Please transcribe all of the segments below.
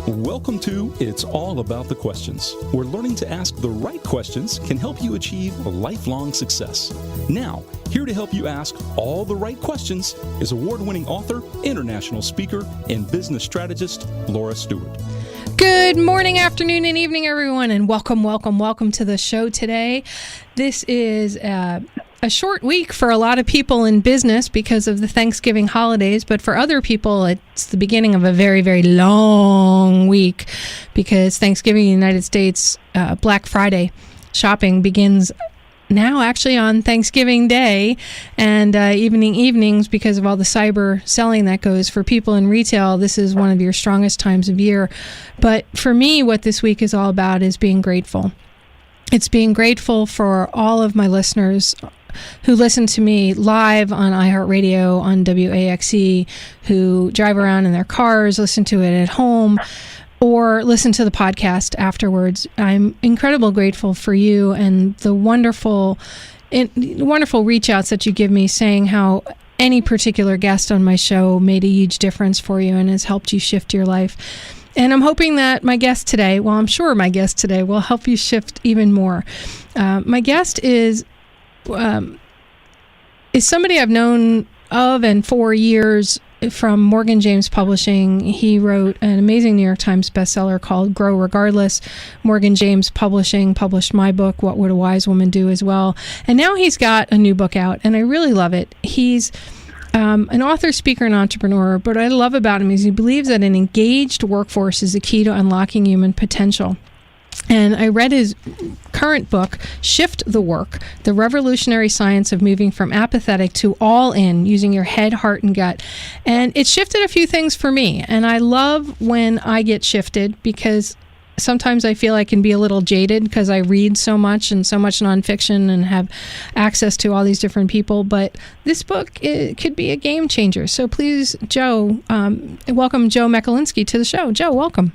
Welcome to It's All About the Questions, where learning to ask the right questions can help you achieve lifelong success. Now, here to help you ask all the right questions is award-winning author, international speaker, and business strategist, Laura Stewart. Good morning, afternoon, and evening, everyone, and welcome to the show today. This is a short week for a lot of people in business because of the Thanksgiving holidays, but for other people, it's the beginning of a very, very long week because Thanksgiving in the United States, Black Friday shopping begins now actually on Thanksgiving Day and evenings because of all the cyber selling that goes for people in retail. This is one of your strongest times of year. But for me, what this week is all about is being grateful. It's being grateful for all of my listeners who listen to me live on iHeartRadio, on WAXE, who drive around in their cars, listen to it at home, or listen to the podcast afterwards. I'm incredibly grateful for you and the wonderful reach outs that you give me saying how any particular guest on my show made a huge difference for you and has helped you shift your life. And I'm hoping that I'm sure my guest today will help you shift even more. My guest is somebody I've known of and for years from Morgan James Publishing. He wrote an amazing New York Times bestseller called Grow Regardless. Morgan James Publishing published my book, What Would a Wise Woman Do, as well. And now he's got a new book out, and I really love it. He's an author, speaker, and entrepreneur, but what I love about him is he believes that an engaged workforce is the key to unlocking human potential. And I read his current book, Shift the Work, The Revolutionary Science of Moving from Apathetic to All In, using your head, heart, and gut. And it shifted a few things for me. And I love when I get shifted because sometimes I feel I can be a little jaded because I read so much and so much nonfiction and have access to all these different people. But this book, it could be a game changer. So please, Joe, welcome Joe Mechlinski to the show. Joe, welcome.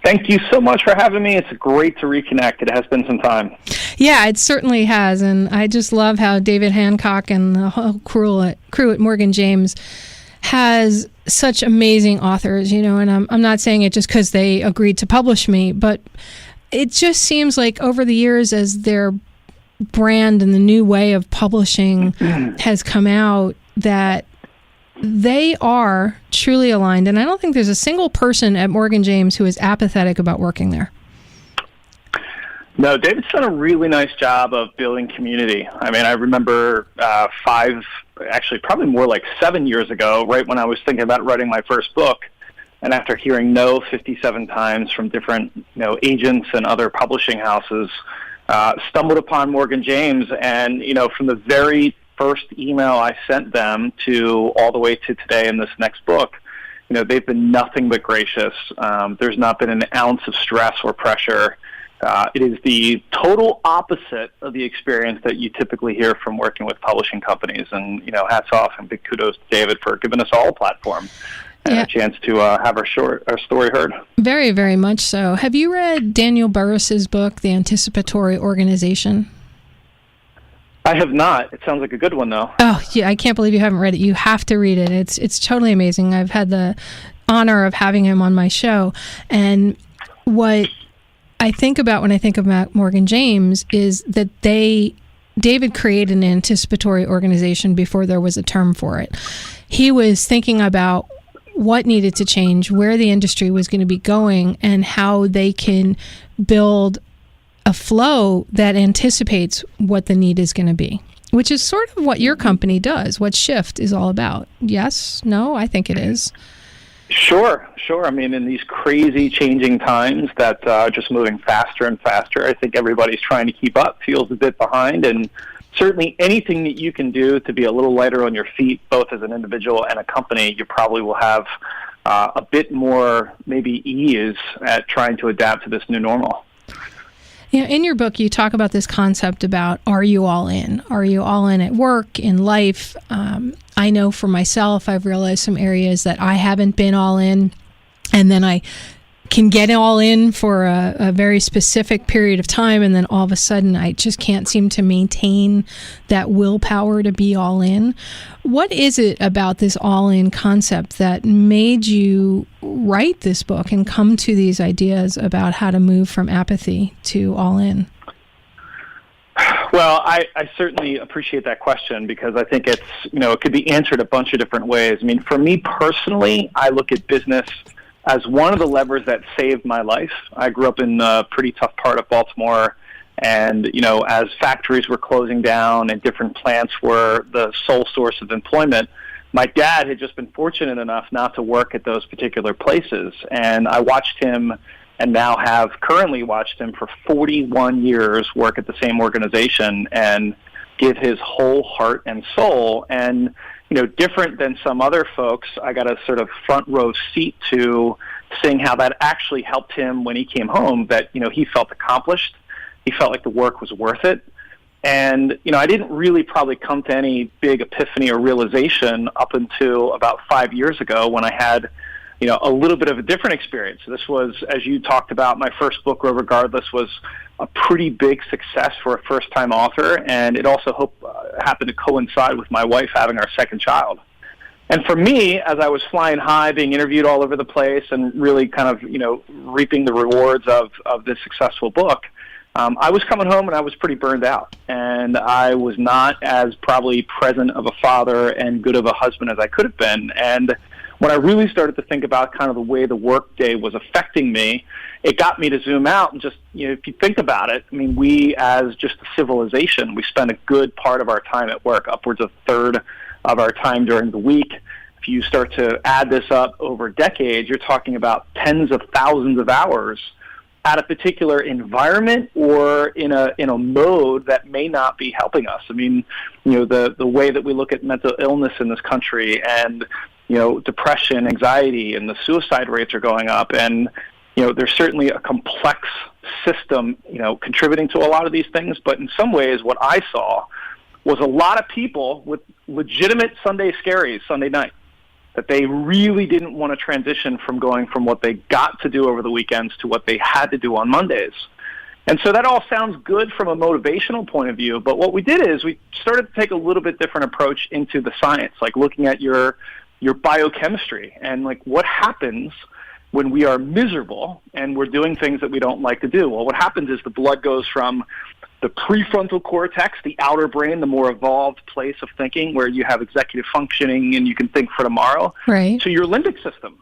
Thank you so much for having me. It's great to reconnect. It has been some time. Yeah, it certainly has. And I just love how David Hancock and the whole crew at Morgan James has such amazing authors, and I'm not saying it just because they agreed to publish me, but it just seems like over the years as their brand and the new way of publishing has come out that they are truly aligned. And I don't think there's a single person at Morgan James who is apathetic about working there. No, David's done a really nice job of building community. I mean, I remember probably more like 7 years ago, right when I was thinking about writing my first book, and after hearing no 57 times from different agents and other publishing houses, stumbled upon Morgan James. And, from the very first email I sent them to all the way to today in this next book, they've been nothing but gracious. There's not been an ounce of stress or pressure. It is the total opposite of the experience that you typically hear from working with publishing companies. And, hats off and big kudos to David for giving us all a platform and a chance to have our story heard. Very, very much so. Have you read Daniel Burrus's book, The Anticipatory Organization? I have not. It sounds like a good one, though. Oh, yeah, I can't believe you haven't read it. You have to read it. It's totally amazing. I've had the honor of having him on my show. And what I think about when I think about Morgan James is that David created an anticipatory organization before there was a term for it. He was thinking about what needed to change, where the industry was going to be going, and how they can build a flow that anticipates what the need is going to be, which is sort of what your company does, what Shift is all about. Yes? No? I think it is. Sure. I mean, in these crazy changing times that are just moving faster and faster, I think everybody's trying to keep up, feels a bit behind, and certainly anything that you can do to be a little lighter on your feet, both as an individual and a company, you probably will have a bit more maybe ease at trying to adapt to this new normal. In your book, you talk about this concept about, are you all in? Are you all in at work, in life? I know for myself, I've realized some areas that I haven't been all in, and then I can get all in for a very specific period of time, and then all of a sudden I just can't seem to maintain that willpower to be all in. What is it about this all in concept that made you write this book and come to these ideas about how to move from apathy to all in? Well, I certainly appreciate that question because I think it's, it could be answered a bunch of different ways. I mean, for me personally, I look at business as one of the levers that saved my life. I grew up in a pretty tough part of Baltimore, and, as factories were closing down and different plants were the sole source of employment, my dad had just been fortunate enough not to work at those particular places. And I watched him, and now have currently watched him for 41 years work at the same organization and give his whole heart and soul. And, different than some other folks, I got a sort of front row seat to seeing how that actually helped him when he came home, that, he felt accomplished. He felt like the work was worth it. And, I didn't really probably come to any big epiphany or realization up until about 5 years ago when I had, a little bit of a different experience. This was, as you talked about, my first book, Regardless, was a pretty big success for a first-time author, and it also happened to coincide with my wife having our second child. And for me, as I was flying high, being interviewed all over the place, and really kind of, reaping the rewards of this successful book, I was coming home and I was pretty burned out, and I was not as probably present of a father and good of a husband as I could have been. And when I really started to think about kind of the way the workday was affecting me, it got me to zoom out and just, if you think about it, I mean, we as just a civilization, we spend a good part of our time at work, upwards of a third of our time during the week. If you start to add this up over decades, you're talking about tens of thousands of hours at a particular environment or in a mode that may not be helping us. I mean, the way that we look at mental illness in this country, and depression, anxiety, and the suicide rates are going up, and there's certainly a complex system contributing to a lot of these things. But in some ways, what I saw was a lot of people with legitimate Sunday scaries Sunday night, that they really didn't want to transition from going from what they got to do over the weekends to what they had to do on Mondays. And so that all sounds good from a motivational point of view, but what we did is we started to take a little bit different approach into the science, like looking at your biochemistry and like what happens when we are miserable and we're doing things that we don't like to do. Well, what happens is the blood goes from the prefrontal cortex, the outer brain, the more evolved place of thinking where you have executive functioning and you can think for tomorrow, right, to your limbic system.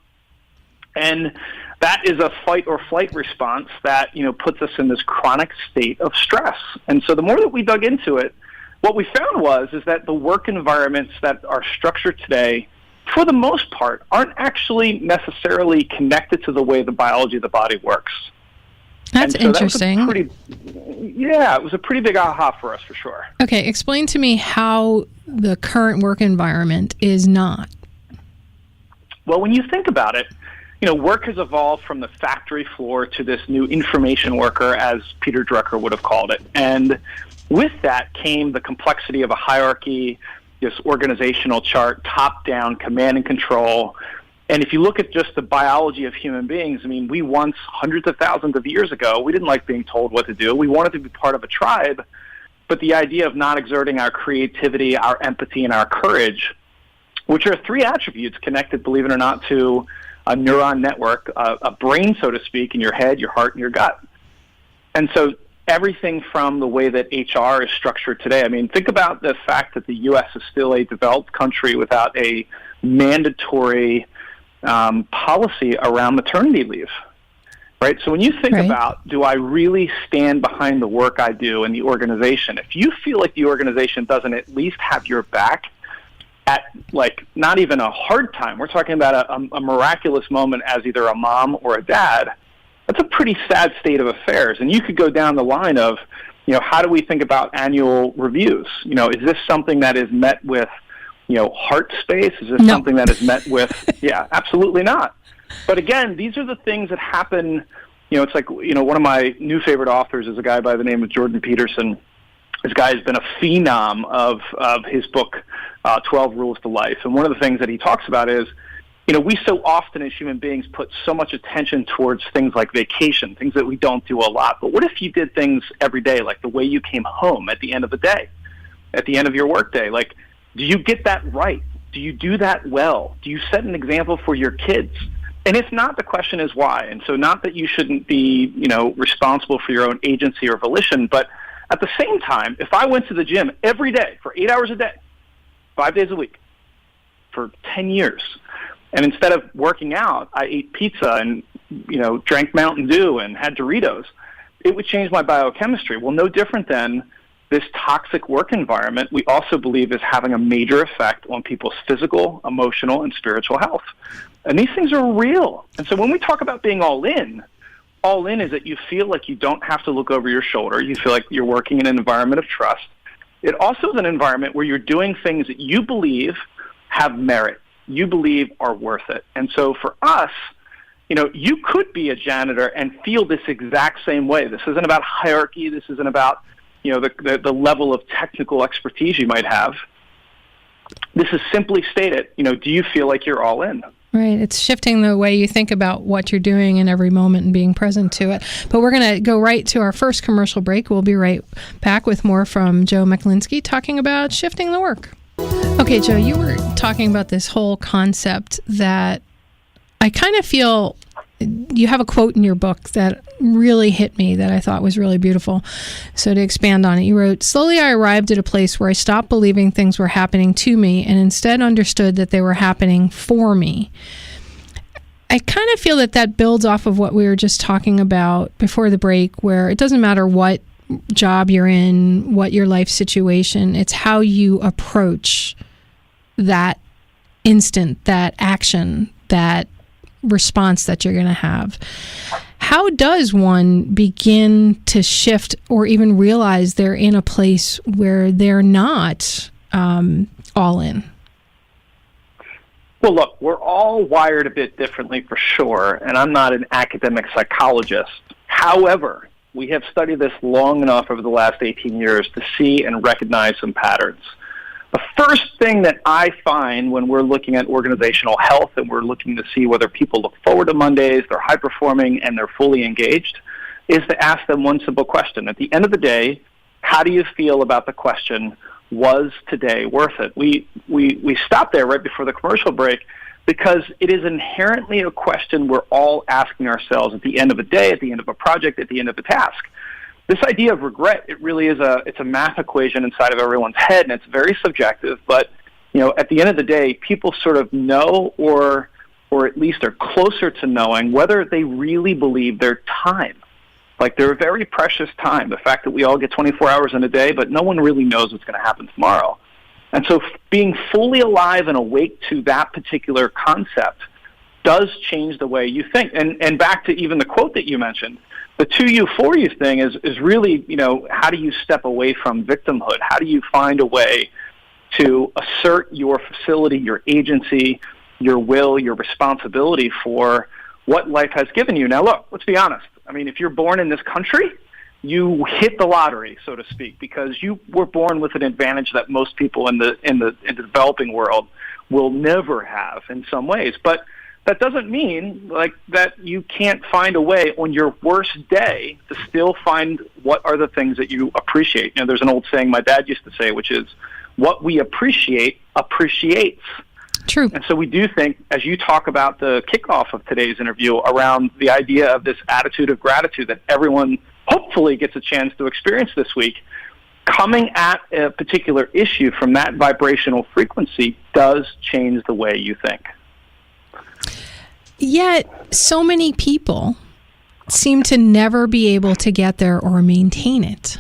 And that is a fight or flight response that, puts us in this chronic state of stress. And so the more that we dug into it, what we found is that the work environments that are structured today, for the most part, aren't actually necessarily connected to the way the biology of the body works. That's interesting. It was a pretty big aha for us, for sure. Okay, explain to me how the current work environment is not. Well, when you think about it, work has evolved from the factory floor to this new information worker, as Peter Drucker would have called it. And with that came the complexity of a hierarchy, this organizational chart, top-down, command and control. And if you look at just the biology of human beings, I mean, we once, hundreds of thousands of years ago, we didn't like being told what to do. We wanted to be part of a tribe, but the idea of not exerting our creativity, our empathy, and our courage, which are three attributes connected, believe it or not, to a neuron network, a brain, so to speak, in your head, your heart, and your gut. And so everything from the way that HR is structured today. I mean, think about the fact that the U.S. is still a developed country without a mandatory policy around maternity leave, right? So when you think about, do I really stand behind the work I do in the organization? If you feel like the organization doesn't at least have your back at, like, not even a hard time, we're talking about a miraculous moment as either a mom or a dad, that's a pretty sad state of affairs. And you could go down the line of, how do we think about annual reviews? Is this something that is met with heart space? Is this something that is met with, absolutely not. But again, these are the things that happen, it's like, one of my new favorite authors is a guy by the name of Jordan Peterson. This guy has been a phenom of his book, 12 Rules to Life. And one of the things that he talks about is, we so often as human beings put so much attention towards things like vacation, things that we don't do a lot. But what if you did things every day, like the way you came home at the end of the day, at the end of your workday? Like, do you get that right? Do you do that well? Do you set an example for your kids? And if not, the question is why. And so not that you shouldn't be, responsible for your own agency or volition, but at the same time, if I went to the gym every day for 8 hours a day, 5 days a week, for 10 years, and instead of working out, I ate pizza and, drank Mountain Dew and had Doritos, it would change my biochemistry. Well, no different than this toxic work environment we also believe is having a major effect on people's physical, emotional, and spiritual health. And these things are real. And so when we talk about being all in is that you feel like you don't have to look over your shoulder. You feel like you're working in an environment of trust. It also is an environment where you're doing things that you believe have merit, you believe are worth it. And so for us, you could be a janitor and feel this exact same way. This isn't about hierarchy. This isn't about the level of technical expertise you might have. This is simply stated, do you feel like you're all in? Right. It's shifting the way you think about what you're doing in every moment and being present to it. But we're going to go right to our first commercial break. We'll be right back with more from Joe Mechlinski talking about shifting the work. Okay, Joe, you were talking about this whole concept that I kind of feel you have a quote in your book that really hit me that I thought was really beautiful. So to expand on it, you wrote, "Slowly I arrived at a place where I stopped believing things were happening to me and instead understood that they were happening for me." I kind of feel that builds off of what we were just talking about before the break, where it doesn't matter what job you're in, what your life situation, it's how you approach that instant, that action, that response that you're going to have. How does one begin to shift or even realize they're in a place where they're not all in? Well, look, we're all wired a bit differently for sure, and I'm not an academic psychologist. However, we have studied this long enough over the last 18 years to see and recognize some patterns. The first thing that I find when we're looking at organizational health and we're looking to see whether people look forward to Mondays, they're high-performing, and they're fully engaged, is to ask them one simple question. At the end of the day, how do you feel about the question, was today worth it? We stopped there right before the commercial break because it is inherently a question we're all asking ourselves at the end of a day, at the end of a project, at the end of a task. This idea of regret, it really is it's a math equation inside of everyone's head, and it's very subjective. But at the end of the day, people sort of know, or at least are closer to knowing, whether they really believe their time, like their very precious time. The fact that we all get 24 hours in a day, but no one really knows what's going to happen tomorrow. And so, being fully alive and awake to that particular concept does change the way you think. And back to even the quote that you mentioned. The 2U, 4U thing is really, how do you step away from victimhood? How do you find a way to assert your facility, your agency, your will, your responsibility for what life has given you? Now, look, let's be honest. I mean, if you're born in this country, you hit the lottery, so to speak, because you were born with an advantage that most people in the developing world will never have in some ways. But that doesn't mean like that you can't find a way on your worst day to still find what are the things that you appreciate. There's an old saying my dad used to say, which is, what we appreciate appreciates. True. And so we do think, as you talk about the kickoff of today's interview around the idea of this attitude of gratitude that everyone hopefully gets a chance to experience this week, coming at a particular issue from that vibrational frequency does change the way you think. Yet, so many people seem to never be able to get there or maintain it.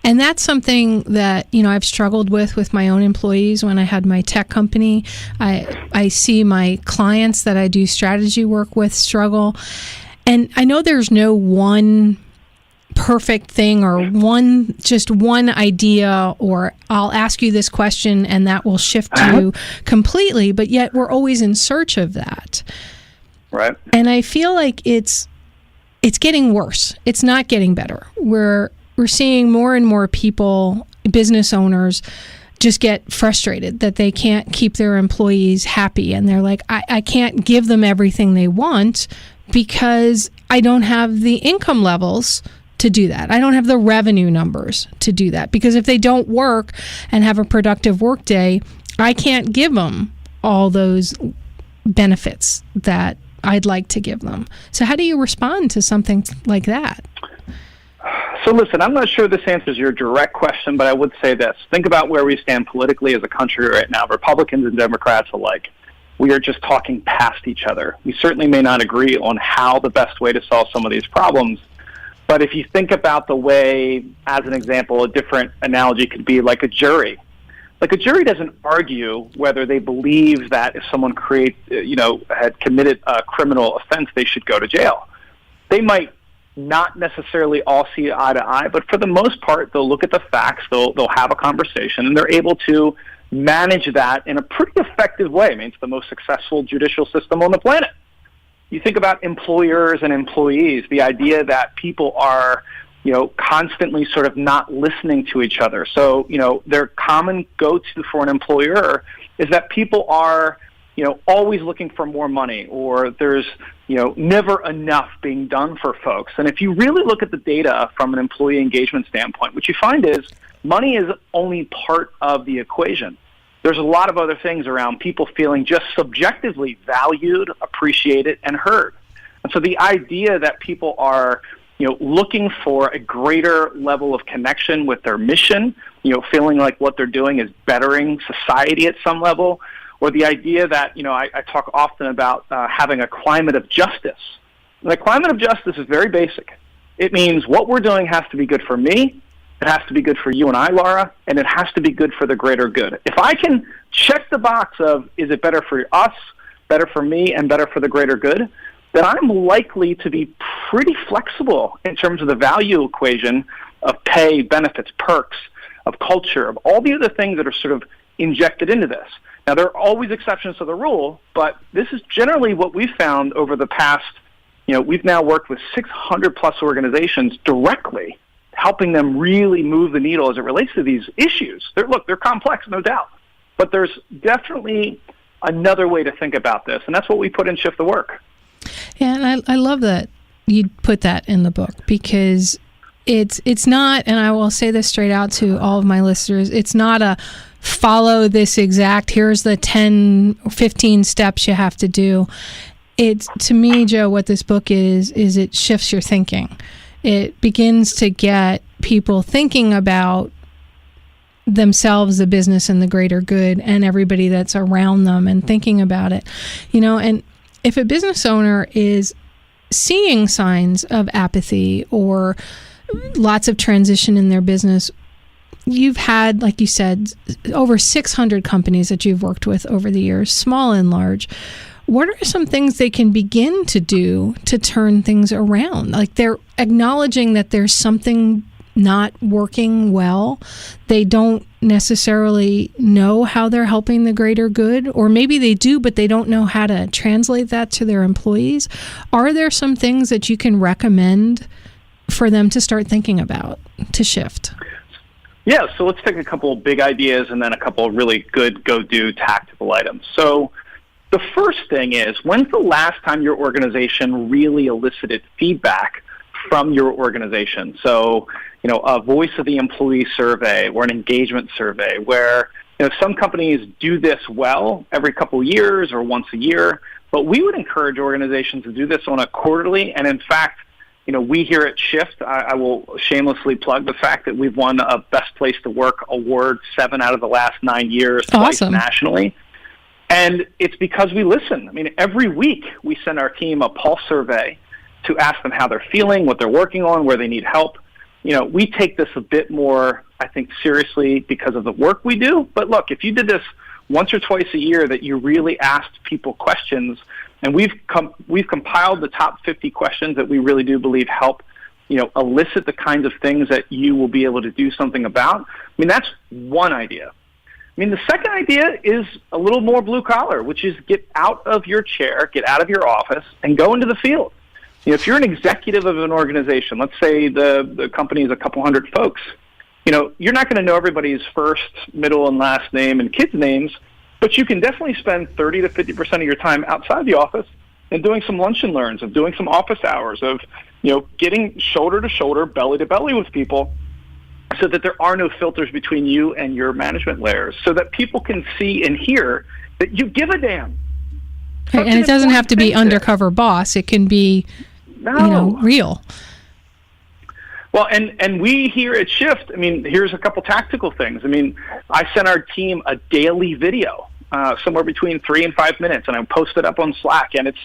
And that's something that, I've struggled with my own employees when I had my tech company. I see my clients that I do strategy work with struggle. And I know there's no one perfect thing or one idea, or I'll ask you this question and that will shift you completely, but yet we're always in search of that. Right. And I feel like it's getting worse. It's not getting better. We're seeing more and more people, business owners, just get frustrated that they can't keep their employees happy. And they're like, I can't give them everything they want because I don't have the income levels to do that. I don't have the revenue numbers to do that. Because if they don't work and have a productive work day, I can't give them all those benefits that I'd like to give them. So how do you respond to something like that? So listen, I'm not sure this answers your direct question, but I would say this. Think about where we stand politically as a country right now, Republicans and Democrats alike. We are just talking past each other. We certainly may not agree on how the best way to solve some of these problems, but if you think about the way, as an example, a different analogy could be like a jury. Like a jury doesn't argue whether they believe that if someone had committed a criminal offense, they should go to jail. They might not necessarily all see eye to eye, but for the most part, they'll look at the facts, they'll have a conversation, and they're able to manage that in a pretty effective way. I mean, it's the most successful judicial system on the planet. You think about employers and employees, the idea that people are, constantly sort of not listening to each other. So, their common go-to for an employer is that people are, always looking for more money, or there's, never enough being done for folks. And if you really look at the data from an employee engagement standpoint, what you find is money is only part of the equation. There's a lot of other things around people feeling just subjectively valued, appreciated, and heard. And so the idea that people are, looking for a greater level of connection with their mission, feeling like what they're doing is bettering society at some level, or the idea that, I talk often about having a climate of justice. And the climate of justice is very basic. It means what we're doing has to be good for me, it has to be good for you and I, Laura, and it has to be good for the greater good. If I can check the box of is it better for us, better for me, and better for the greater good, then I'm likely to be pretty flexible in terms of the value equation of pay, benefits, perks, of culture, of all the other things that are sort of injected into this. Now, there are always exceptions to the rule, but this is generally what we've found over the past, we've now worked with 600 plus organizations directly, helping them really move the needle as it relates to these issues. They're complex, no doubt, but there's definitely another way to think about this, and that's what we put in Shift the Work. Yeah, and I love that you put that in the book, because it's not, and I will say this straight out to all of my listeners, it's not a follow this exact, here's the 10, 15 steps you have to do. It's, to me, Joe, what this book is it shifts your thinking. It begins to get people thinking about themselves, the business, and the greater good, and everybody that's around them, and thinking about it. And if a business owner is seeing signs of apathy or lots of transition in their business, you've had, like you said, over 600 companies that you've worked with over the years, small and large. What are some things they can begin to do to turn things around? Like, they're acknowledging that there's something not working well. They don't necessarily know how they're helping the greater good, or maybe they do, but they don't know how to translate that to their employees. Are there some things that you can recommend for them to start thinking about to shift? Yeah, so let's take a couple of big ideas and then a couple of really good go-do tactical items. So the first thing is, when's the last time your organization really elicited feedback from your organization? So, a voice of the employee survey or an engagement survey where, some companies do this well every couple of years or once a year, but we would encourage organizations to do this on a quarterly. And in fact, we here at Shift, I will shamelessly plug the fact that we've won a Best Place to Work award 7 out of the last 9 years, twice nationally. And it's because we listen. I mean, every week we send our team a pulse survey to ask them how they're feeling, what they're working on, where they need help. We take this a bit more, I think, seriously because of the work we do. But look, if you did this once or twice a year, that you really asked people questions, and we've compiled the top 50 questions that we really do believe help, elicit the kinds of things that you will be able to do something about. I mean, that's one idea. I mean, the second idea is a little more blue collar, which is get out of your chair, get out of your office, and go into the field. If you're an executive of an organization, let's say the company is a couple hundred folks, you're not going to know everybody's first, middle, and last name and kids' names, but you can definitely spend 30 to 50% of your time outside the office and doing some lunch and learns, of doing some office hours, of getting shoulder to shoulder, belly to belly with people, so that there are no filters between you and your management layers, so that people can see and hear that you give a damn. Right, and it doesn't have to be undercover boss. It can be, real. Well, and we here at Shift, here's a couple tactical things. I sent our team a daily video, somewhere between 3 and 5 minutes, and I post it up on Slack, and it's,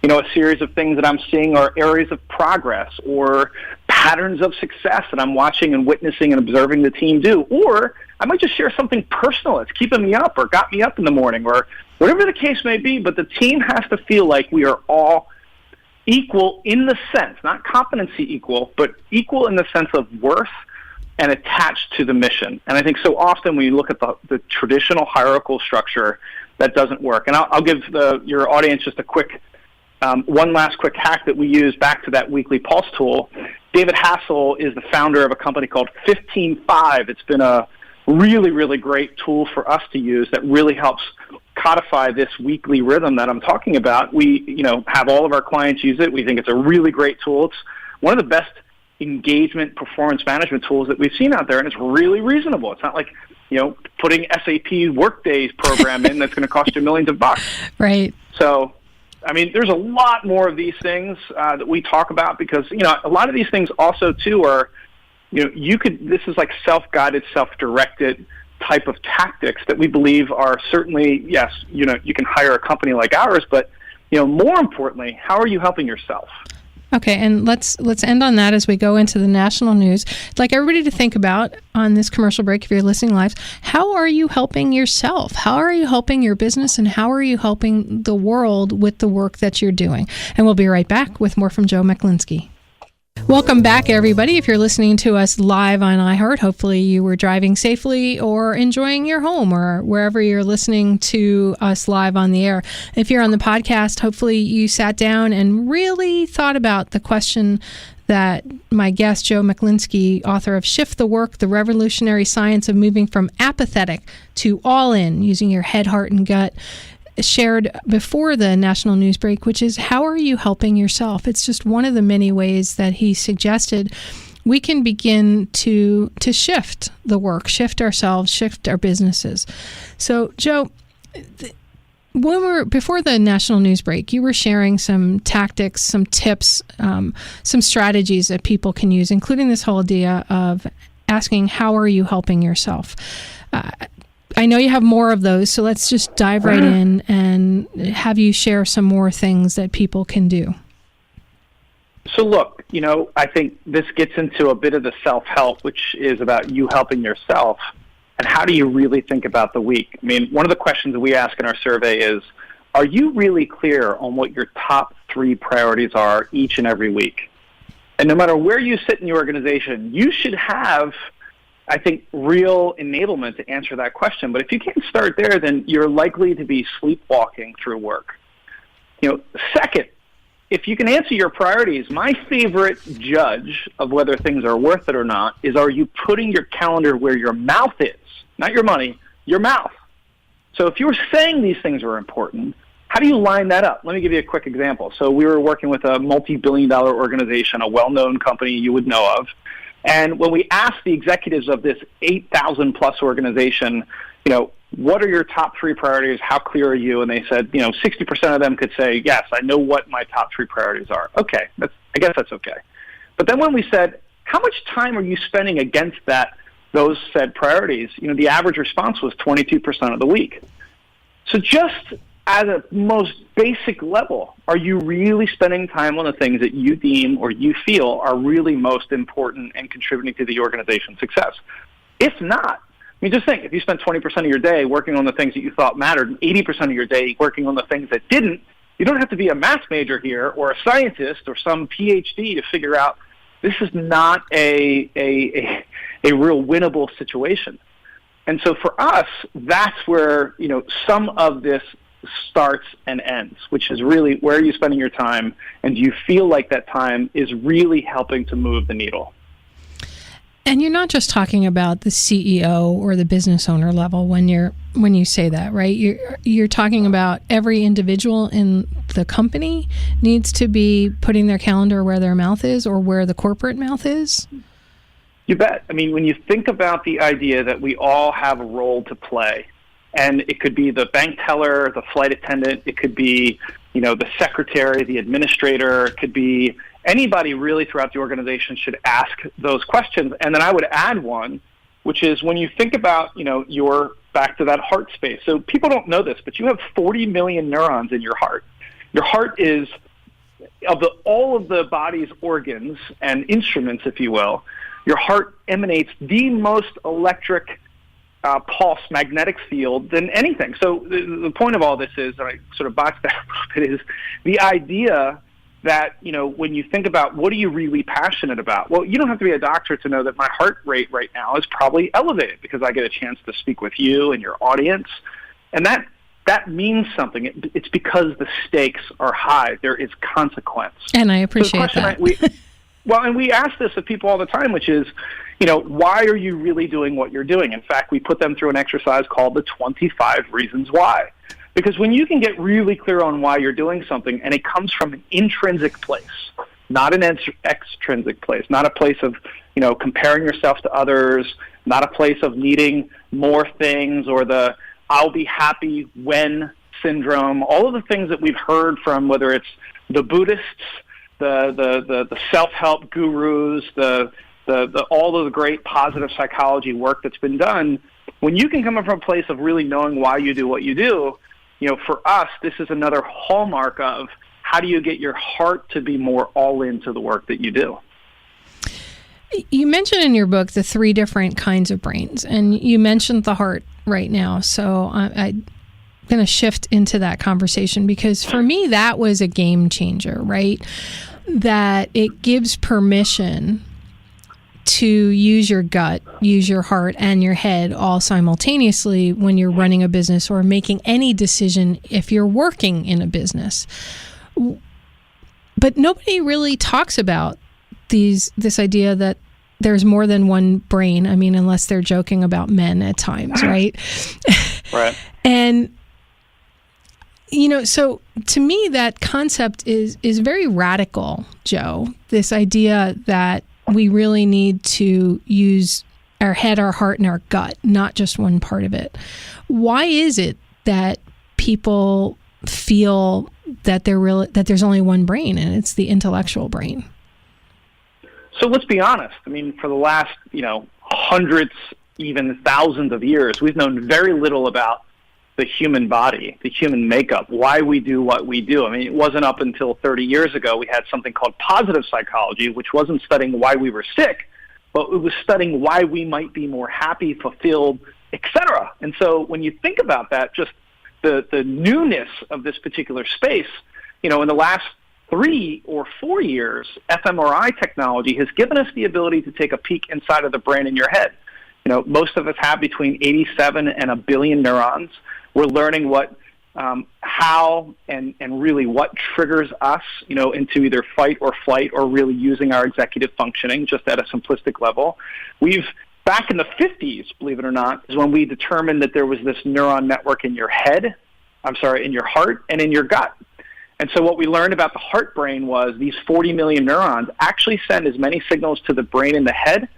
a series of things that I'm seeing are areas of progress or patterns of success that I'm watching and witnessing and observing the team do. Or I might just share something personal that's keeping me up or got me up in the morning or whatever the case may be. But the team has to feel like we are all equal in the sense, not competency equal, but equal in the sense of worth and attached to the mission. And I think so often when you look at the traditional hierarchical structure, that doesn't work. And I'll give your audience just a quick one last quick hack that we use back to that weekly pulse tool. David Hassel is the founder of a company called 15-5. It's been a really, really great tool for us to use that really helps codify this weekly rhythm that I'm talking about. We, have all of our clients use it. We think it's a really great tool. It's one of the best engagement performance management tools that we've seen out there, and it's really reasonable. It's not like, putting SAP Workday's program in that's going to cost you millions of bucks. Right. So, there's a lot more of these things that we talk about because, a lot of these things also, too, are, this is like self-guided, self-directed type of tactics that we believe are certainly, yes, you can hire a company like ours, but, more importantly, how are you helping yourself? Okay, and let's end on that as we go into the national news. I'd like everybody to think about, on this commercial break, if you're listening live, how are you helping yourself? How are you helping your business? And how are you helping the world with the work that you're doing? And we'll be right back with more from Joe Mechlinski. Welcome back, everybody. If you're listening to us live on iHeart, hopefully you were driving safely or enjoying your home or wherever you're listening to us live on the air. If you're on the podcast, hopefully you sat down and really thought about the question that my guest, Joe Mechlinski, author of Shift the Work, The Revolutionary Science of Moving from Apathetic to All In, using your head, heart, and gut, shared before the national news break, which is how are you helping yourself? It's just one of the many ways that he suggested we can begin to shift the work, shift ourselves, shift our businesses. So, Joe, before the national news break, you were sharing some tactics, some tips, some strategies that people can use, including this whole idea of asking, how are you helping yourself? I know you have more of those, so let's just dive right in and have you share some more things that people can do. So look, I think this gets into a bit of the self-help, which is about you helping yourself. And how do you really think about the week? One of the questions that we ask in our survey is, are you really clear on what your top 3 priorities are each and every week? And no matter where you sit in the organization, you should have, I think, real enablement to answer that question. But if you can't start there, then you're likely to be sleepwalking through work. Second, if you can answer your priorities, my favorite judge of whether things are worth it or not is, are you putting your calendar where your mouth is? Not your money, your mouth. So if you were saying these things are important, how do you line that up? Let me give you a quick example. So we were working with a multi-billion-dollar organization, a well-known company you would know of. And when we asked the executives of this 8,000-plus organization, what are your top 3 priorities? How clear are you? And they said, 60% of them could say, yes, I know what my top 3 priorities are. Okay, I guess that's okay. But then when we said, how much time are you spending against those said priorities? The average response was 22% of the week. So just at a most basic level, are you really spending time on the things that you deem or you feel are really most important and contributing to the organization's success? If not, just think, if you spent 20% of your day working on the things that you thought mattered and 80% of your day working on the things that didn't, you don't have to be a math major here or a scientist or some PhD to figure out this is not a real winnable situation. And so for us, that's where, some of this starts and ends, which is really where are you spending your time, and do you feel like that time is really helping to move the needle? And you're not just talking about the CEO or the business owner level when you say that, right? You're talking about every individual in the company needs to be putting their calendar where their mouth is or where the corporate mouth is. You bet. When you think about the idea that we all have a role to play, And it could be the bank teller, the flight attendant, it could be, the secretary, the administrator, it could be anybody really throughout the organization should ask those questions. And then I would add one, which is when you think about, your back to that heart space. So people don't know this, but you have 40 million neurons in your heart. Your heart is, of all of the body's organs and instruments, if you will, your heart emanates the most electric pulse magnetic field than anything. So the point of all this is, and I sort of boxed that a little bit, is the idea that, when you think about what are you really passionate about? Well, you don't have to be a doctor to know that my heart rate right now is probably elevated because I get a chance to speak with you and your audience. And that means something. It's because the stakes are high. There is consequence. And I appreciate that. And we ask this of people all the time, which is, why are you really doing what you're doing? In fact, we put them through an exercise called the 25 Reasons Why. Because when you can get really clear on why you're doing something, and it comes from an intrinsic place, not an extrinsic place, not a place of, comparing yourself to others, not a place of needing more things or the I'll be happy when syndrome, all of the things that we've heard from, whether it's the Buddhists, the self-help gurus, all of the great positive psychology work that's been done. When you can come from a place of really knowing why you do what you do, for us, this is another hallmark of how do you get your heart to be more all into the work that you do. You mentioned in your book the 3 different kinds of brains, and you mentioned the heart right now. So I'm going to shift into that conversation because for me, that was a game changer, right? That it gives permission to use your gut, use your heart, and your head all simultaneously when you're running a business or making any decision if you're working in a business. But nobody really talks about this idea that there's more than one brain. I mean, unless they're joking about men at times, right? Right. And, so to me, that concept is very radical, Joe. This idea that we really need to use our head, our heart, and our gut, not just one part of it. Why is it that people feel that there's only one brain and it's the intellectual brain? So let's be honest. I mean, for the last, hundreds, even thousands of years, we've known very little about the human body, the human makeup, why we do what we do. I mean, it wasn't up until 30 years ago we had something called positive psychology, which wasn't studying why we were sick, but it was studying why we might be more happy, fulfilled, etc. And so when you think about that, just the newness of this particular space, in the last 3 or 4 years, fMRI technology has given us the ability to take a peek inside of the brain in your head. Most of us have between 87 and 1 billion neurons. We're learning how and really what triggers us, into either fight or flight or really using our executive functioning just at a simplistic level. Back in the 50s, believe it or not, is when we determined that there was this neuron network in your in your heart and in your gut. And so what we learned about the heart brain was these 40 million neurons actually send as many signals to the brain in the head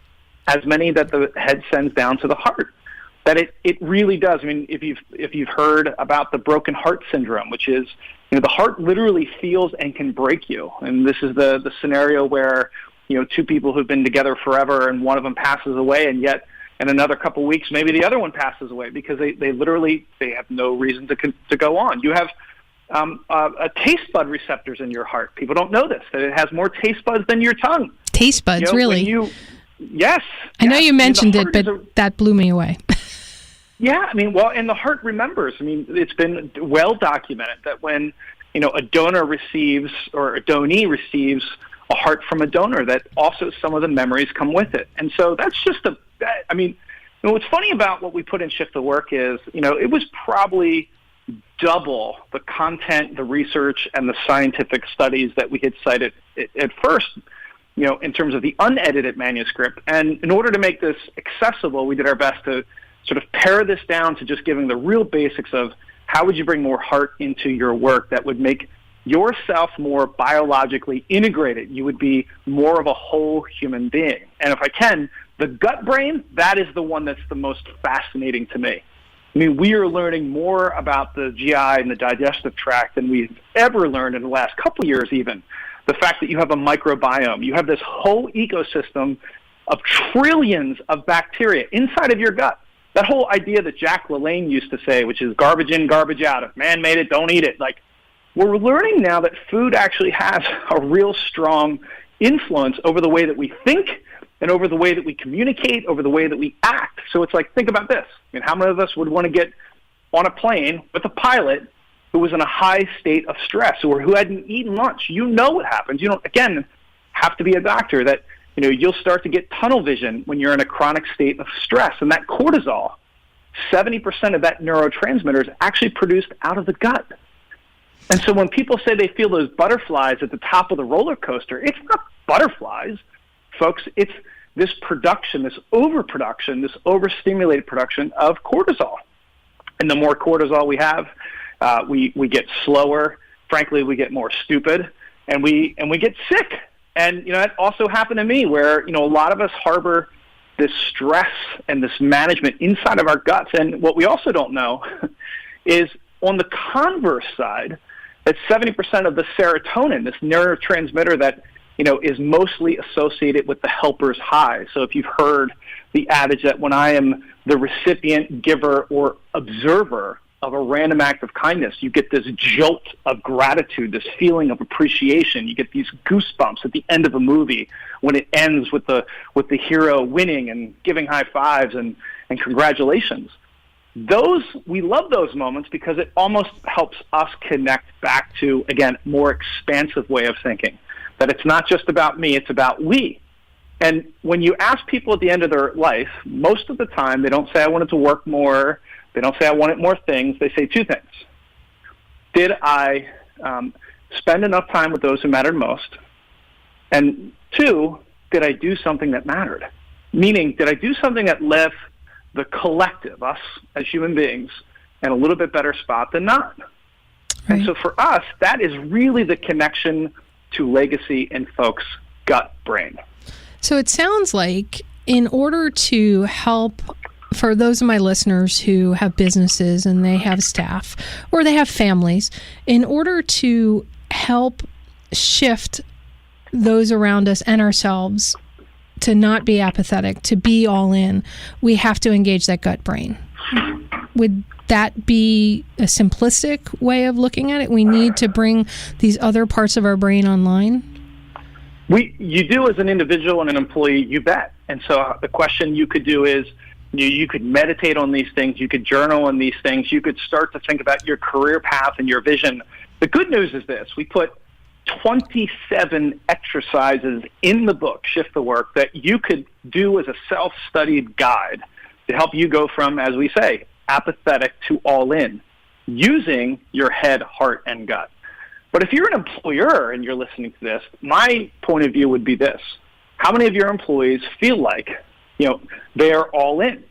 as many that the head sends down to the heart. That it really does. I mean, if you've heard about the broken heart syndrome, which is, the heart literally feels and can break you. And this is the scenario where, 2 people who've been together forever and one of them passes away, and yet in another couple of weeks, maybe the other one passes away because they literally have no reason to go on. You have a taste bud receptors in your heart. People don't know this, that it has more taste buds than your tongue. Taste buds, really? Yes. I know you mentioned it, but that blew me away. Yeah, and the heart remembers. It's been well documented that when, a donor receives or a donee receives a heart from a donor, that also some of the memories come with it. And so that's just what's funny about what we put in Shift the Work is, it was probably double the content, the research, and the scientific studies that we had cited at first, in terms of the unedited manuscript. And in order to make this accessible, we did our best to sort of pare this down to just giving the real basics of how would you bring more heart into your work that would make yourself more biologically integrated. You would be more of a whole human being. And if I can, the gut brain, that is the one that's the most fascinating to me. I mean, we are learning more about the GI and the digestive tract than we've ever learned in the last couple years even. The fact that you have a microbiome, you have this whole ecosystem of trillions of bacteria inside of your gut. That whole idea that Jack LaLanne used to say, which is garbage in, garbage out. If man made it, don't eat it. Like, we're learning now that food actually has a real strong influence over the way that we think and over the way that we communicate, over the way that we act. So it's like, think about this. I mean, how many of us would want to get on a plane with a pilot who was in a high state of stress or who hadn't eaten lunch? You know what happens. You don't, again, have to be a doctor that, you know, you'll start to get tunnel vision when you're in a chronic state of stress. And that cortisol, 70% of that neurotransmitter is actually produced out of the gut. And so when people say they feel those butterflies at the top of the roller coaster, it's not butterflies, folks. It's this production, this overproduction, this overstimulated production of cortisol. And the more cortisol we have, we get slower. Frankly, we get more stupid, and we get sick. And, you know, that also happened to me where, you know, a lot of us harbor this stress and this management inside of our guts. And what we also don't know is on the converse side, that 70% of the serotonin, this neurotransmitter that, you know, is mostly associated with the helper's high. So if you've heard the adage that when I am the recipient, giver, or observer of a random act of kindness, you get this jolt of gratitude, this feeling of appreciation. You get these goosebumps at the end of a movie when it ends with the hero winning and giving high fives and congratulations. We love those moments because it almost helps us connect back to, again, more expansive way of thinking. That it's not just about me, it's about we. And when you ask people at the end of their life, most of the time they don't say, I wanted to work more. They don't say, I wanted more things. They say two things. Did I spend enough time with those who mattered most? And two, did I do something that mattered? Meaning, did I do something that left the collective, us as human beings, in a little bit better spot than not? Right. And so for us, that is really the connection to legacy and folks' gut brain. So it sounds like in order to help, for those of my listeners who have businesses and they have staff or they have families, in order to help shift those around us and ourselves to not be apathetic, to be all in, we have to engage that gut brain. Would that be a simplistic way of looking at it? We need to bring these other parts of our brain online? You do as an individual and an employee, you bet. And so the question you could do is, you could meditate on these things, you could journal on these things, you could start to think about your career path and your vision. The good news is this: we put 27 exercises in the book, Shift the Work, that you could do as a self-studied guide to help you go from, as we say, apathetic to all in, using your head, heart, and gut. But if you're an employer and you're listening to this, my point of view would be this: how many of your employees feel like, you know, they are all in,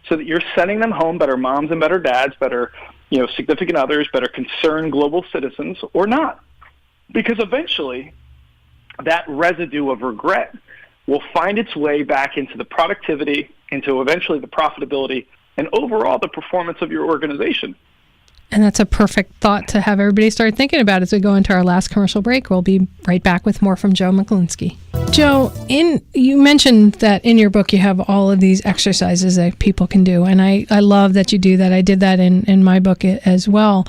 so that you're sending them home better moms and better dads, better, you know, significant others, better concerned global citizens, or not? Because eventually that residue of regret will find its way back into the productivity, into eventually the profitability, and overall the performance of your organization. And that's a perfect thought to have everybody start thinking about as we go into our last commercial break. We'll be right back with more from Joe Mechlinski. Joe, you mentioned that in your book you have all of these exercises that people can do, and I love that you do that. I did that in my book as well.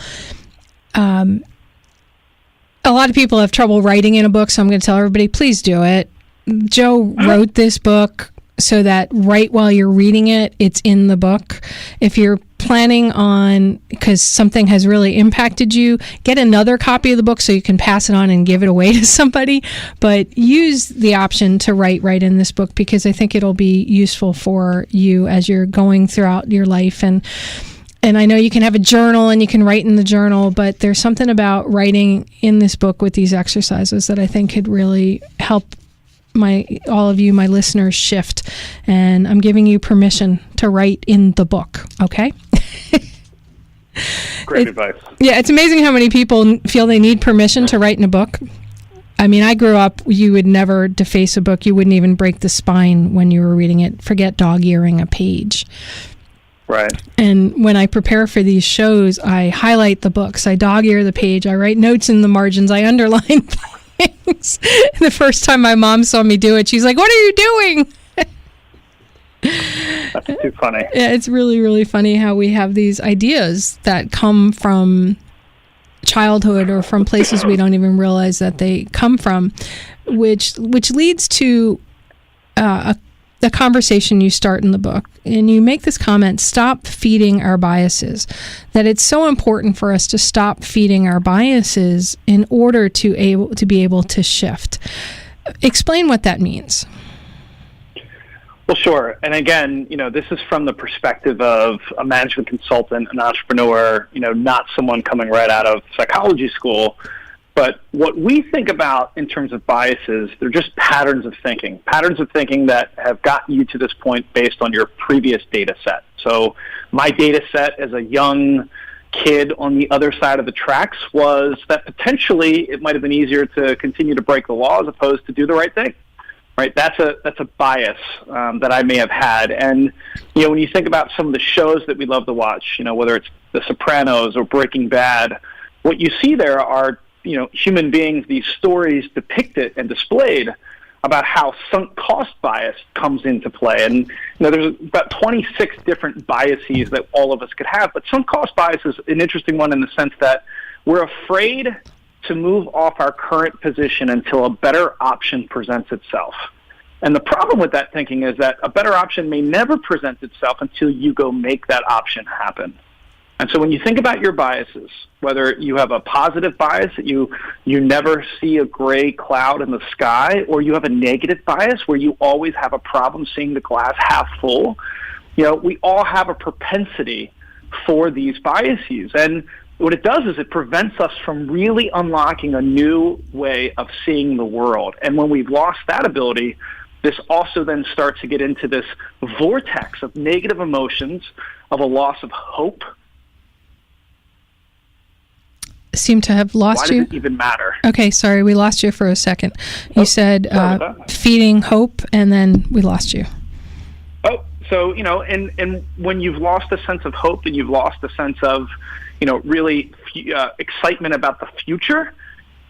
A lot of people have trouble writing in a book, so I'm going to tell everybody, please do it. Joe wrote this book so that right while you're reading it, it's in the book. If you're planning on, because something has really impacted you, get another copy of the book so you can pass it on and give it away to somebody. But use the option to write right in this book, because I think it'll be useful for you as you're going throughout your life. And I know you can have a journal and you can write in the journal, but there's something about writing in this book with these exercises that I think could really help all of you, my listeners, shift. And I'm giving you permission to write in the book, okay? Great advice. Yeah, it's amazing how many people feel they need permission to write in a book. I mean, I grew up, you would never deface a book. You wouldn't even break the spine when you were reading it. Forget dog-earing a page. Right. And when I prepare for these shows, I highlight the books, I dog-ear the page, I write notes in the margins, I underline things. The first time my mom saw me do it, she's like, "What are you doing?" That's too funny. Yeah, it's really, really funny how we have these ideas that come from childhood or from places we don't even realize that they come from, which leads to the conversation you start in the book. And you make this comment, stop feeding our biases, that it's so important for us to stop feeding our biases in order to be able to shift. Explain what that means. Well, sure. And again, this is from the perspective of a management consultant, an entrepreneur, not someone coming right out of psychology school. But what we think about in terms of biases, they're just patterns of thinking that have gotten you to this point based on your previous data set. So my data set as a young kid on the other side of the tracks was that potentially it might have been easier to continue to break the law as opposed to do the right thing. Right, that's a bias that I may have had, and when you think about some of the shows that we love to watch, whether it's The Sopranos or Breaking Bad, what you see there are human beings, these stories depicted and displayed about how sunk cost bias comes into play, and there's about 26 different biases that all of us could have, but sunk cost bias is an interesting one in the sense that we're afraid to move off our current position until a better option presents itself. And the problem with that thinking is that a better option may never present itself until you go make that option happen. And so when you think about your biases, whether you have a positive bias that you never see a gray cloud in the sky, or you have a negative bias where you always have a problem seeing the glass half full, we all have a propensity for these biases. And what it does is it prevents us from really unlocking a new way of seeing the world. And when we've lost that ability, this also then starts to get into this vortex of negative emotions, of a loss of hope. Seem to have lost you. Why does it even matter? Okay, sorry, we lost you for a second. You said feeding hope, and then we lost you. So, and when you've lost a sense of hope and you've lost a sense of, really excitement about the future,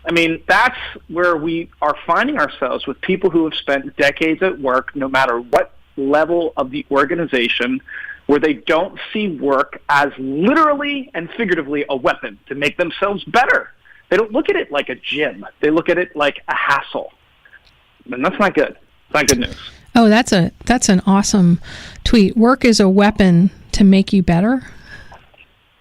I mean, that's where we are finding ourselves with people who have spent decades at work, no matter what level of the organization, where they don't see work as literally and figuratively a weapon to make themselves better. They don't look at it like a gym. They look at it like a hassle. And that's not good. It's not good news. Oh, that's an awesome tweet. Work is a weapon to make you better.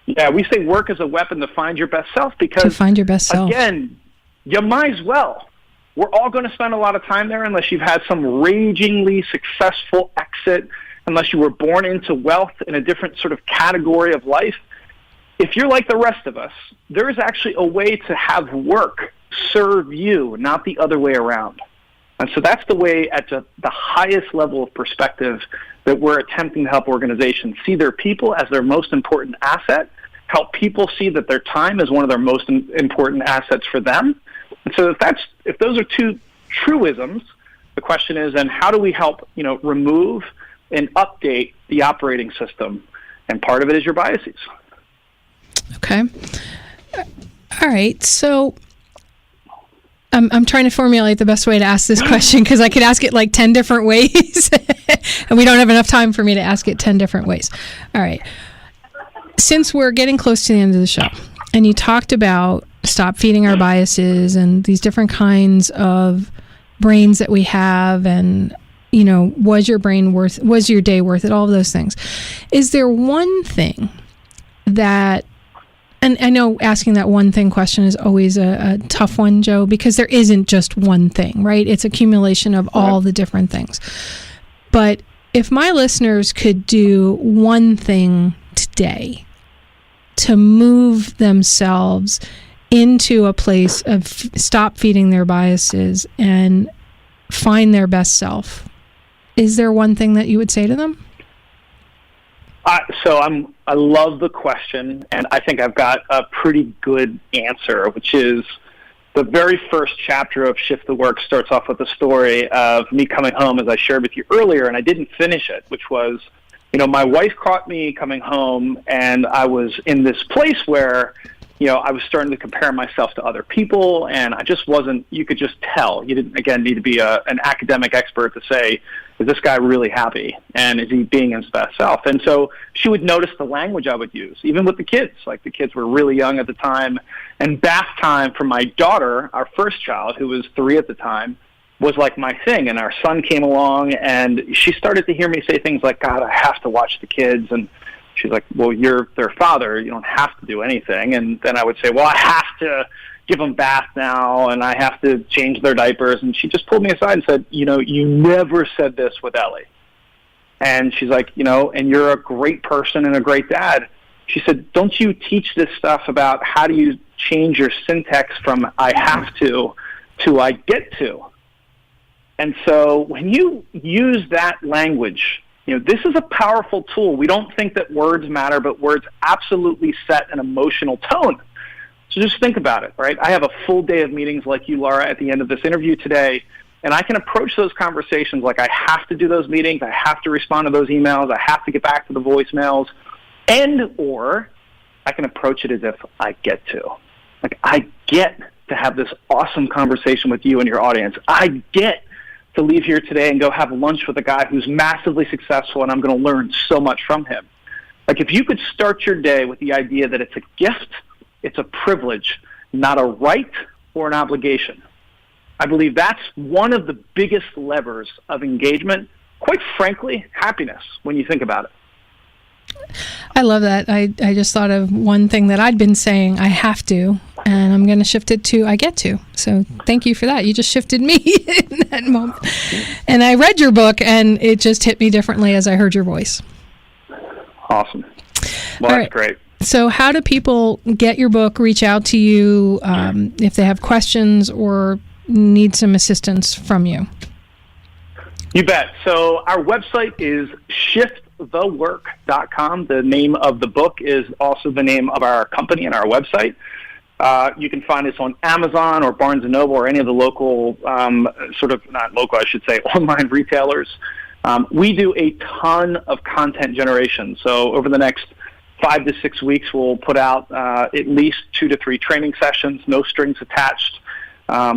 Yeah, we say work is a weapon to find your best self because, again, you might as well. We're all going to spend a lot of time there unless you've had some ragingly successful exit, unless you were born into wealth in a different sort of category of life. If you're like the rest of us, there is actually a way to have work serve you, not the other way around. And so that's the way at the highest level of perspective that we're attempting to help organizations see their people as their most important asset, help people see that their time is one of their most important assets for them. And so if those are two truisms, the question is then how do we help remove and update the operating system? And part of it is your biases. Okay. All right. So I'm trying to formulate the best way to ask this question because I could ask it like 10 different ways and we don't have enough time for me to ask it 10 different ways. All right. Since we're getting close to the end of the show and you talked about stop feeding our biases and these different kinds of brains that we have and, was your day worth it, all of those things. Is there one thing that, and I know asking that one thing question is always a tough one, Joe, because there isn't just one thing, right? It's accumulation of all the different things. But if my listeners could do one thing today to move themselves into a place of stop feeding their biases and find their best self, is there one thing that you would say to them? I love the question, and I think I've got a pretty good answer, which is the very first chapter of Shift the Work starts off with the story of me coming home, as I shared with you earlier, and I didn't finish it, which was My wife caught me coming home, and I was in this place where, I was starting to compare myself to other people, and I just wasn't, you could just tell. You didn't, again, need to be an academic expert to say, is this guy really happy? And is he being his best self? And so she would notice the language I would use, even with the kids. Like, the kids were really young at the time. And bath time for my daughter, our first child, who was 3 at the time, was like my thing. And our son came along, and she started to hear me say things like, God, I have to watch the kids. And she's like, well, you're their father. You don't have to do anything. And then I would say, well, I have to give them bath now, and I have to change their diapers. And she just pulled me aside and said, you never said this with Ellie. And she's like, and you're a great person and a great dad. She said, don't you teach this stuff about how do you change your syntax from I have to I get to? And so when you use that language, this is a powerful tool. We don't think that words matter, but words absolutely set an emotional tone. So just think about it, right? I have a full day of meetings like you, Laura, at the end of this interview today, and I can approach those conversations like I have to do those meetings, I have to respond to those emails, I have to get back to the voicemails, or I can approach it as if I get to. Like, I get to have this awesome conversation with you and your audience. I get to leave here today and go have lunch with a guy who's massively successful, and I'm going to learn so much from him. Like, if you could start your day with the idea that it's a gift, it's a privilege, not a right or an obligation. I believe that's one of the biggest levers of engagement, quite frankly, happiness, when you think about it. I love that. I just thought of one thing that I'd been saying, I have to, and I'm going to shift it to I get to. So thank you for that. You just shifted me in that moment. And I read your book, and it just hit me differently as I heard your voice. Awesome. Well, that's great. So how do people get your book, reach out to you if they have questions or need some assistance from you? You bet. So our website is shiftthework.com. The name of the book is also the name of our company and our website. You can find us on Amazon or Barnes & Noble or any of the local, not local, I should say, online retailers. We do a ton of content generation. So over the next 5 to 6 weeks, we'll put out at least 2 to 3 training sessions, no strings attached.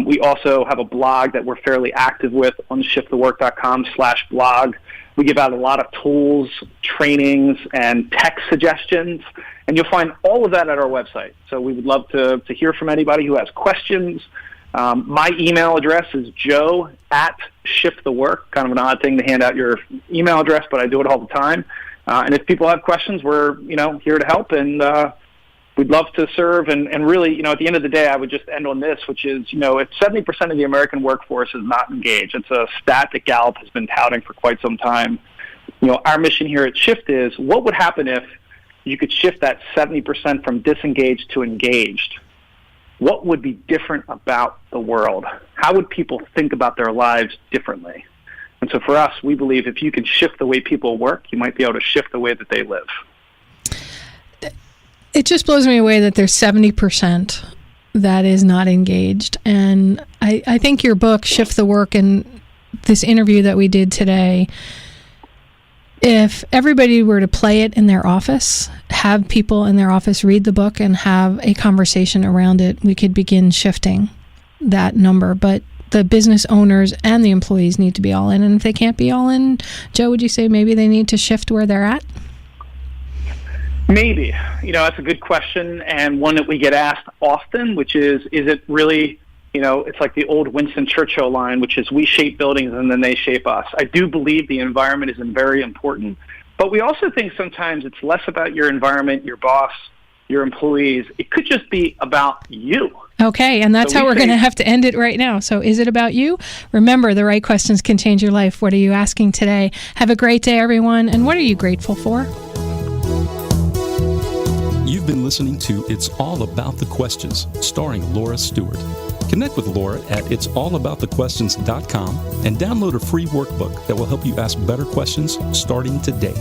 We also have a blog that we're fairly active with on shiftthework.com/blog. We give out a lot of tools, trainings, and tech suggestions, and you'll find all of that at our website. So we would love to hear from anybody who has questions. My email address is joe@shiftthework. Kind of an odd thing to hand out your email address, but I do it all the time. And if people have questions, we're here to help, and we'd love to serve. And really, at the end of the day, I would just end on this, which is, if 70% of the American workforce is not engaged, it's a stat that Gallup has been touting for quite some time. Our mission here at Shift is, what would happen if you could shift that 70% from disengaged to engaged? What would be different about the world? How would people think about their lives differently? And so for us, we believe if you can shift the way people work, you might be able to shift the way that they live. It just blows me away that there's 70% that is not engaged. And I think your book, Shift the Work, and this interview that we did today, if everybody were to play it in their office, have people in their office read the book and have a conversation around it, we could begin shifting that number. But the business owners and the employees need to be all in. And if they can't be all in, Joe, would you say maybe they need to shift where they're at? Maybe. That's a good question, and one that we get asked often, which is it really, it's like the old Winston Churchill line, which is we shape buildings and then they shape us. I do believe the environment is very important, but we also think sometimes it's less about your environment, your boss, your employees. It could just be about you. Okay, and that's how we're going to have to end it right now. So is it about you? Remember, the right questions can change your life. What are you asking today? Have a great day, everyone, and what are you grateful for? You've been listening to It's All About the Questions, starring Laura Stewart. Connect with Laura at it'sallaboutthequestions.com and download a free workbook that will help you ask better questions starting today.